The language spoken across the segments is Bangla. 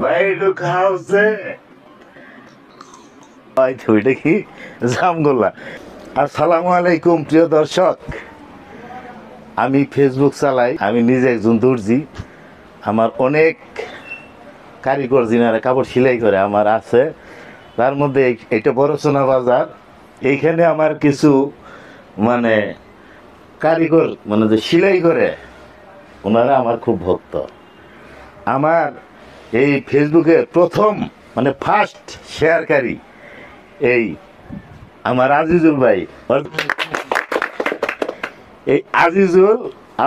বাইরে খাওয়াছে ওইটা কি জামগোল্লা। আসসালামু আলাইকুম প্রিয় দর্শক, আমি ফেসবুক চালাই, আমি নিজে একজন দর্জি। আমার অনেক কারিগর যিনারা কাপড় সেলাই করে আমার আছে, তার মধ্যে এটা বড়চনা বাজার। এইখানে আমার কিছু মানে কারিগর মানে যে সেলাই করে ওনারা আমার খুব ভক্ত। আমার এই ফেসবুকে প্রথম মানে ফার্স্ট শেয়ারকারী এই আমার আজিজুল ভাই। এই আজিজুল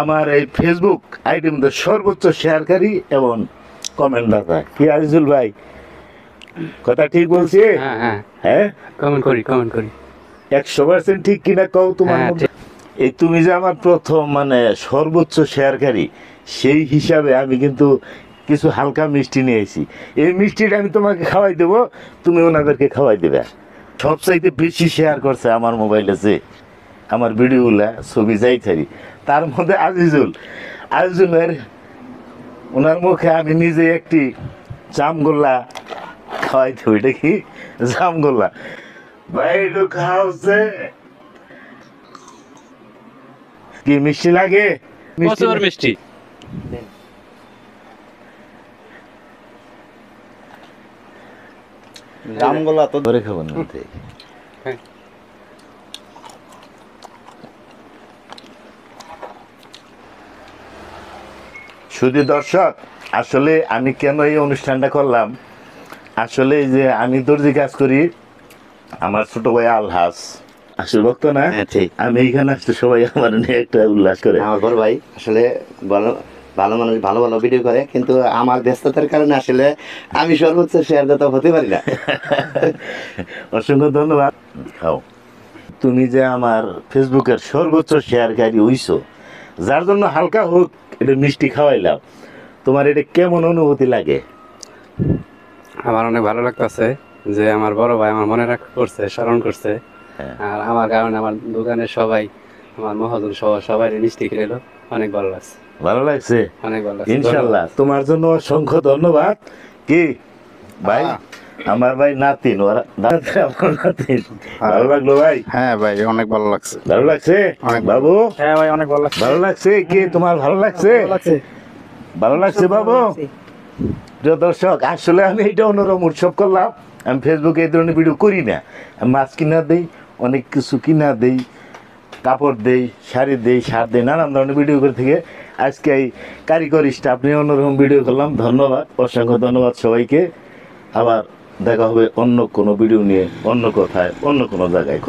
আমার এই ফেসবুক আইডির মধ্যে সর্বোচ্চ শেয়ারকারী এবং কমেন্টদাতা। কি আজিজুল ভাই কথা ঠিক বলছি? হ্যাঁ কমেন্ট করি 100% ঠিক কিনা কও তোমার মধ্যে? এই তুমি যে আমার প্রথম মানে সর্বোচ্চ শেয়ারকারী, সেই হিসাবে আমি কিন্তু কিছু হালকা মিষ্টি নিয়েছি। এই মিষ্টিটা আমি তোমাকে খাওয়াই দেবো, তুমি ওনাদেরকে খাওয়াই দেবে। সবচাইতে বেশি শেয়ার করছে আমার মোবাইলে যে আমার ভিডিওগুলা ছবি যাই থাকি, তার মধ্যে আজিজুলের ওনার মুখে আমি নিজে একটি জামগোল্লা খাওয়াই দেবো। এটা কি জামগোল্লা বাইরে খাওয়াছে কি মিষ্টি লাগে? মিষ্টি জামগোল্লা তো ধরে খাবো না। শুধু দর্শক, আসলে আমি কেন এই অনুষ্ঠানটা করলাম, আসলে এই যে আমি দর্জি কাজ করি, আমার ছোট ভাই আলহাস আসলে ভক্ত না, আমি এইখানে আসতে সবাই আমার নিয়ে একটা উল্লাস করে। আমার বড় ভাই আসলে ভালো ভালো মানুষ, ভালো ভালো ভিডিও করে, কিন্তু আমার ব্যস্ততার কারণে আসলে আমি সর্বোচ্চ শেয়ারদাতা হতে পারি না। অসংখ্য ধন্যবাদ। খাও, তুমি যে আমার ফেসবুকের সর্বোচ্চ শেয়ারকারী হইছো, যার জন্য হালকা হোক এটা মিষ্টি খাওয়াইলাম, তোমার এটা কেমন অনুভূতি লাগে? আমার অনেক ভালো লাগতেছে যে আমার বড় ভাই আমার মনে করছে, স্মরণ করছে। আর আমার কারণে আমার দোকানের সবাই, আমার মহাজন সবাই মিষ্টি খেলো, অনেক ভালো লাগছে। ভালো লাগছে? অনেক ভালো লাগছে ইনশাল্লাহ। তোমার জন্য অসংখ্য ধন্যবাদ। কি ভাই, আমার ভাই নাতিন, ওরা আমার নাতিন। ভালো লাগলো ভাই? হ্যাঁ ভাই, অনেক ভালো লাগছে। ভালো লাগছে বাবু? হ্যাঁ ভাই, অনেক ভালো লাগছে। ভালো লাগছে? কি তোমার ভালো লাগছে? ভালো লাগছে বাবু? প্রিয় দর্শক, আসলে আমি এটা অন্যরকম উৎসব করলাম। আমি ফেসবুকে এই ধরনের ভিডিও করি না। আমি মাছ কিনা দেই, অনেক কিছু কিনা দেই, কাপড় দেই, শাড়ি দেই, সার দেই, নানান ধরনের ভিডিও করে থেকে আজকে এই কারিগরি স্টাফ নিয়ে অন্যরকম ভিডিও করলাম। ধন্যবাদ, অসংখ্য ধন্যবাদ সবাইকে। আবার দেখা হবে অন্য কোনো ভিডিও নিয়ে, অন্য কোথায়, অন্য কোনো জায়গায়।